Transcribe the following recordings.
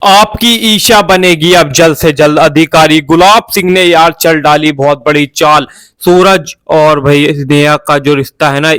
आपकी ईशा बनेगी अब जल्द से जल्द अधिकारी। गुलाब सिंह ने यार चल डाली बहुत बड़ी चाल। सूरज और भाई नेहा का जो रिश्ता है ना,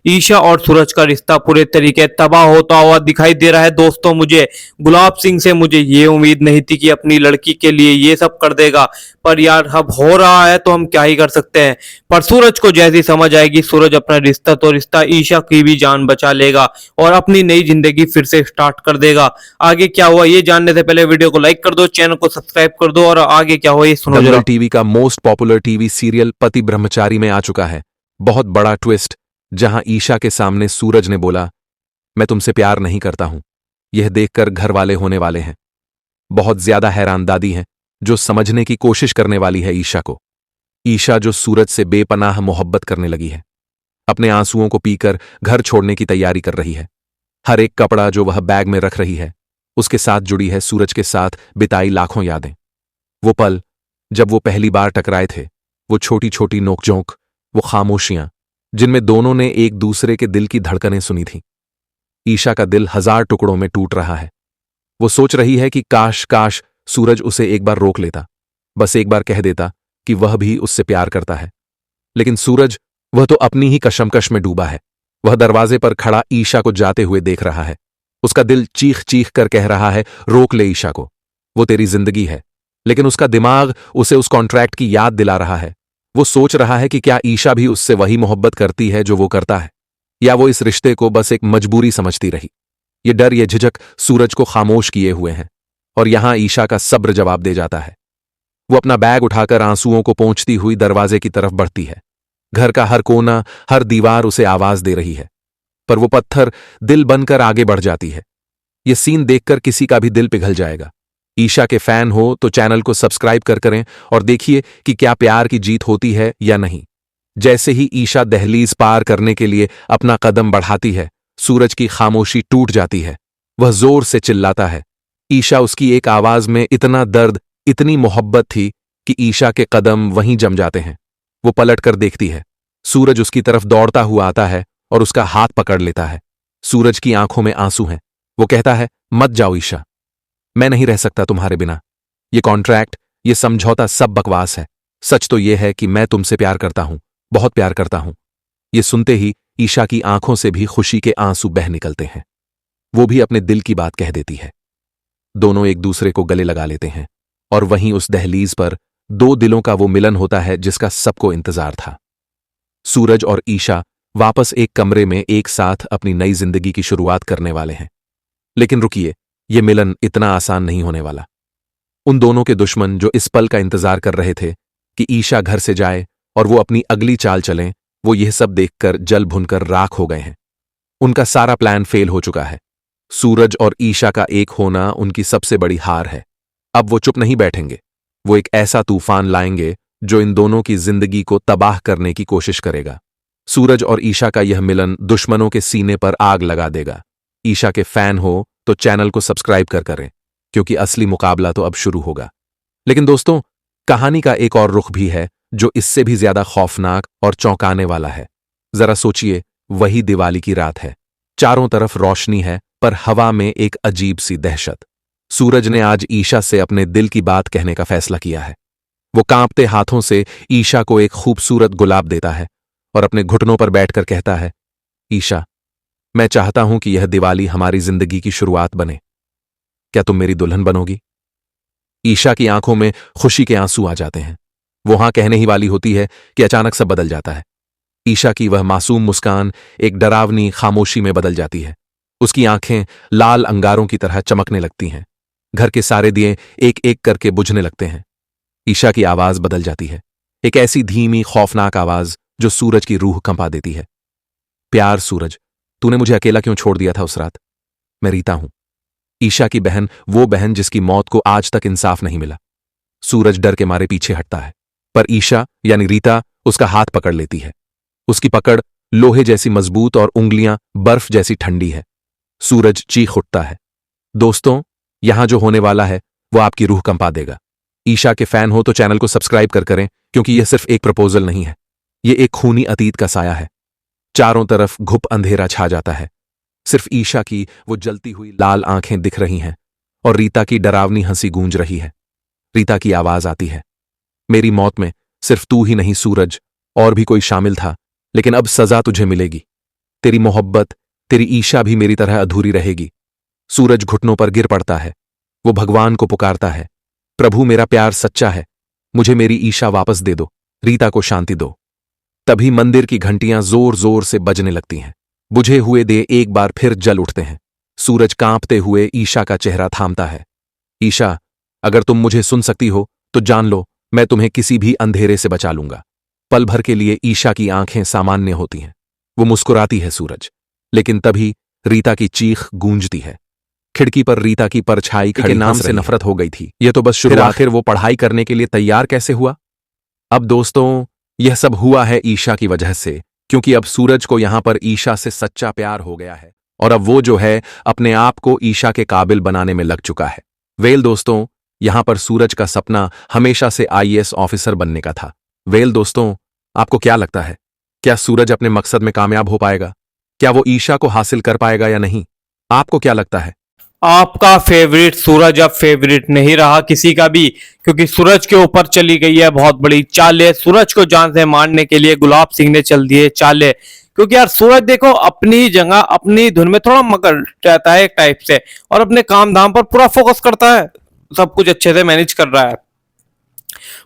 ईशा और सूरज का रिश्ता पूरे तरीके तबाह होता हुआ दिखाई दे रहा है। दोस्तों, मुझे गुलाब सिंह से मुझे ये उम्मीद नहीं थी कि अपनी लड़की के लिए ये सब कर देगा, पर यार अब हो रहा है तो हम क्या ही कर सकते हैं। पर सूरज को जैसी समझ आएगी, सूरज अपना रिश्ता ईशा की भी जान बचा लेगा और अपनी नई जिंदगी फिर से स्टार्ट कर देगा। आगे क्या हुआ ये जानने से पहले वीडियो को लाइक कर दो, चैनल को सब्सक्राइब कर दो और आगे क्या हुआ ये सुनो दंगल जरा। टीवी का मोस्ट पॉपुलर टीवी सीरियल पति ब्रह्मचारी में आ चुका है बहुत बड़ा ट्विस्ट, जहां ईशा के सामने सूरज ने बोला, मैं तुमसे प्यार नहीं करता हूं। यह देखकर घर वाले होने वाले हैं बहुत ज्यादा हैरान। दादी हैं जो समझने की कोशिश करने वाली है ईशा को। ईशा जो सूरज से बेपनाह मोहब्बत करने लगी है, अपने आंसुओं को पीकर घर छोड़ने की तैयारी कर रही है। हर एक कपड़ा जो वह बैग में रख रही है, उसके साथ जुड़ी है सूरज के साथ बिताई लाखों यादें। वो पल जब वो पहली बार टकराए थे, वो छोटी छोटी नोकझोंक, वो खामोशियां जिनमें दोनों ने एक दूसरे के दिल की धड़कनें सुनी थीं। ईशा का दिल 1000 टुकड़ों में टूट रहा है। वो सोच रही है कि काश काश सूरज उसे एक बार रोक लेता, बस एक बार कह देता कि वह भी उससे प्यार करता है। लेकिन सूरज, वह तो अपनी ही कशमकश में डूबा है। वह दरवाजे पर खड़ा ईशा को जाते हुए देख रहा है। उसका दिल चीख चीख कर कह रहा है, रोक ले ईशा को, वो तेरी जिंदगी है। लेकिन उसका दिमाग उसे उस कॉन्ट्रैक्ट की याद दिला रहा है। वो सोच रहा है कि क्या ईशा भी उससे वही मोहब्बत करती है जो वो करता है, या वो इस रिश्ते को बस एक मजबूरी समझती रही। ये डर, ये झिझक सूरज को खामोश किए हुए हैं, और यहां ईशा का सब्र जवाब दे जाता है। वो अपना बैग उठाकर आंसुओं को पोंछती हुई दरवाजे की तरफ बढ़ती है। घर का हर कोना, हर दीवार उसे आवाज दे रही है, पर वो पत्थर दिल बनकर आगे बढ़ जाती है। ये सीन देखकर किसी का भी दिल पिघल जाएगा। ईशा के फैन हो तो चैनल को सब्सक्राइब कर करें और देखिए कि क्या प्यार की जीत होती है या नहीं। जैसे ही ईशा दहलीज पार करने के लिए अपना कदम बढ़ाती है, सूरज की खामोशी टूट जाती है। वह जोर से चिल्लाता है। ईशा, उसकी एक आवाज में इतना दर्द, इतनी मोहब्बत थी कि ईशा के कदम वहीं जम जाते हैं। वो पलट कर देखती है। सूरज उसकी तरफ दौड़ता हुआ आता है और उसका हाथ पकड़ लेता है। सूरज की आंखों में आंसू हैं। वो कहता है, मत जाओ ईशा, मैं नहीं रह सकता तुम्हारे बिना। ये कॉन्ट्रैक्ट, ये समझौता सब बकवास है। सच तो यह है कि मैं तुमसे प्यार करता हूं, बहुत प्यार करता हूं। ये सुनते ही ईशा की आंखों से भी खुशी के आंसू बह निकलते हैं। वो भी अपने दिल की बात कह देती है। दोनों एक दूसरे को गले लगा लेते हैं, और वहीं उस दहलीज पर दो दिलों का वो मिलन होता है जिसका सबको इंतजार था। सूरज और ईशा वापस एक कमरे में एक साथ अपनी नई जिंदगी की शुरुआत करने वाले हैं। लेकिन रुकिए, यह मिलन इतना आसान नहीं होने वाला। उन दोनों के दुश्मन जो इस पल का इंतजार कर रहे थे कि ईशा घर से जाए और वो अपनी अगली चाल चलें, वो यह सब देखकर जल भुनकर राख हो गए हैं। उनका सारा प्लान फेल हो चुका है। सूरज और ईशा का एक होना उनकी सबसे बड़ी हार है। अब वो चुप नहीं बैठेंगे। वो एक ऐसा तूफान लाएंगे जो इन दोनों की जिंदगी को तबाह करने की कोशिश करेगा। सूरज और ईशा का यह मिलन दुश्मनों के सीने पर आग लगा देगा। ईशा के फैन हो तो चैनल को सब्सक्राइब कर करें, क्योंकि असली मुकाबला तो अब शुरू होगा। लेकिन दोस्तों, कहानी का एक और रुख भी है जो इससे भी ज्यादा खौफनाक और चौंकाने वाला है। जरा सोचिए, वही दिवाली की रात है। चारों तरफ रोशनी है, पर हवा में एक अजीब सी दहशत। सूरज ने आज ईशा से अपने दिल की बात कहने का फैसला किया है। वो कांपते हाथों से ईशा को एक खूबसूरत गुलाब देता है और अपने घुटनों पर बैठकर कहता है, ईशा, मैं चाहता हूं कि यह दिवाली हमारी जिंदगी की शुरुआत बने। क्या तुम मेरी दुल्हन बनोगी? ईशा की आंखों में खुशी के आंसू आ जाते हैं। वो हां कहने ही वाली होती है कि अचानक सब बदल जाता है। ईशा की वह मासूम मुस्कान एक डरावनी खामोशी में बदल जाती है। उसकी आंखें लाल अंगारों की तरह चमकने लगती हैं। घर के सारे दिए एक एक करके बुझने लगते हैं। ईशा की आवाज बदल जाती है, एक ऐसी धीमी खौफनाक आवाज जो सूरज की रूह कंपा देती है। प्यार सूरज, तूने मुझे अकेला क्यों छोड़ दिया था उस रात? मैं रीता हूं। ईशा की बहन, वो बहन जिसकी मौत को आज तक इंसाफ नहीं मिला। सूरज डर के मारे पीछे हटता है, पर ईशा यानी रीता उसका हाथ पकड़ लेती है। उसकी पकड़ लोहे जैसी मजबूत और उंगलियां बर्फ जैसी ठंडी है। सूरज चीख उठता है। दोस्तों, यहां जो होने वाला है वो आपकी रूह कंपा देगा। ईशा के फैन हो तो चैनल को सब्सक्राइब कर करें, क्योंकि यह सिर्फ एक प्रपोजल नहीं है, यह एक खूनी अतीत का साया है। चारों तरफ घुप अंधेरा छा जाता है। सिर्फ ईशा की वो जलती हुई लाल आंखें दिख रही हैं, और रीता की डरावनी हंसी गूंज रही है। रीता की आवाज आती है, मेरी मौत में सिर्फ तू ही नहीं सूरज, और भी कोई शामिल था, लेकिन अब सजा तुझे मिलेगी। तेरी मोहब्बत, तेरी ईशा भी मेरी तरह अधूरी रहेगी। सूरज घुटनों पर गिर पड़ता है। वो भगवान को पुकारता है, प्रभु मेरा प्यार सच्चा है, मुझे मेरी ईशा वापस दे दो, रीता को शांति दो। तभी मंदिर की घंटियां जोर जोर से बजने लगती हैं। बुझे हुए दिए एक बार फिर जल उठते हैं। सूरज कांपते हुए ईशा का चेहरा थामता है। ईशा, अगर तुम मुझे सुन सकती हो तो जान लो, मैं तुम्हें किसी भी अंधेरे से बचा लूंगा। पल भर के लिए ईशा की आंखें सामान्य होती हैं। वो मुस्कुराती है सूरज, लेकिन तभी रीता की चीख गूंजती है। खिड़की पर रीता की परछाई के नाम से नफरत हो गई थी। यह तो बस शुरू, आखिर वो पढ़ाई करने के लिए तैयार कैसे हुआ? अब दोस्तों, यह सब हुआ है ईशा की वजह से, क्योंकि अब सूरज को यहां पर ईशा से सच्चा प्यार हो गया है और अब वो जो है अपने आप को ईशा के काबिल बनाने में लग चुका है। वेल दोस्तों, यहां पर सूरज का सपना हमेशा से आईएएस ऑफिसर बनने का था। वेल दोस्तों, आपको क्या लगता है, क्या सूरज अपने मकसद में कामयाब हो पाएगा? क्या वो ईशा को हासिल कर पाएगा या नहीं? आपको क्या लगता है? आपका फेवरेट सूरज अब फेवरेट नहीं रहा किसी का भी, क्योंकि सूरज के ऊपर चली गई है बहुत बड़ी चालें। सूरज को जान से मारने के लिए गुलाब सिंह ने चल दिए चालें, क्योंकि यार सूरज देखो अपनी जगह अपनी धुन में थोड़ा मगन रहता है एक टाइप से, और अपने काम धाम पर पूरा फोकस करता है, सब कुछ अच्छे से मैनेज कर रहा है।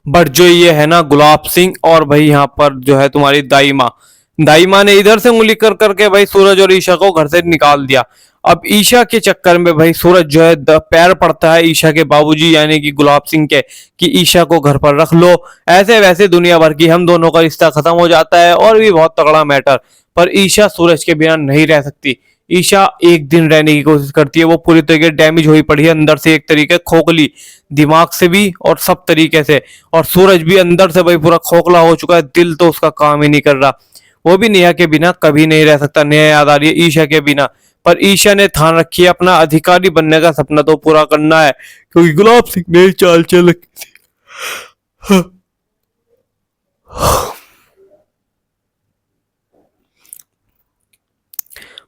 बट जो ये है ना गुलाब सिंह, और भाई यहाँ पर जो है तुम्हारी दाई माँ ने इधर से उंगली कर करके भाई सूरज और ईशा को घर से निकाल दिया। अब ईशा के चक्कर में भाई सूरज जो है पैर पड़ता है ईशा के बाबूजी यानी कि गुलाब सिंह के, कि ईशा को घर पर रख लो, ऐसे वैसे दुनिया भर की हम दोनों का रिश्ता खत्म हो जाता है, और भी बहुत तगड़ा मैटर। पर ईशा सूरज के बिना नहीं रह सकती। ईशा एक दिन रहने की कोशिश करती है, वो पूरी तरीके डैमेज हुई पड़ी है अंदर से, एक तरीके खोखली, दिमाग से भी और सब तरीके से। और सूरज भी अंदर से भाई पूरा खोखला हो चुका है, दिल तो उसका काम ही नहीं कर रहा। वो भी नेहा के बिना कभी नहीं रह सकता। नेहा याद आ रही है ईशा के बिना, पर ईशा ने ठान रखी है अपना अधिकारी बनने का सपना तो पूरा करना है, क्योंकि गुलाब सिंह ने चाल चल रखी थी।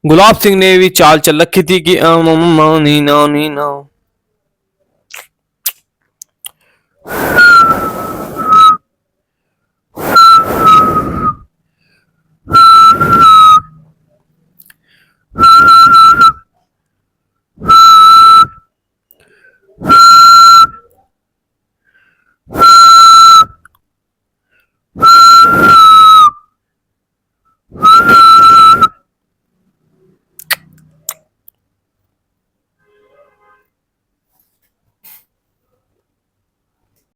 गुलाब सिंह ने भी चाल चल रखी थी कि नी ना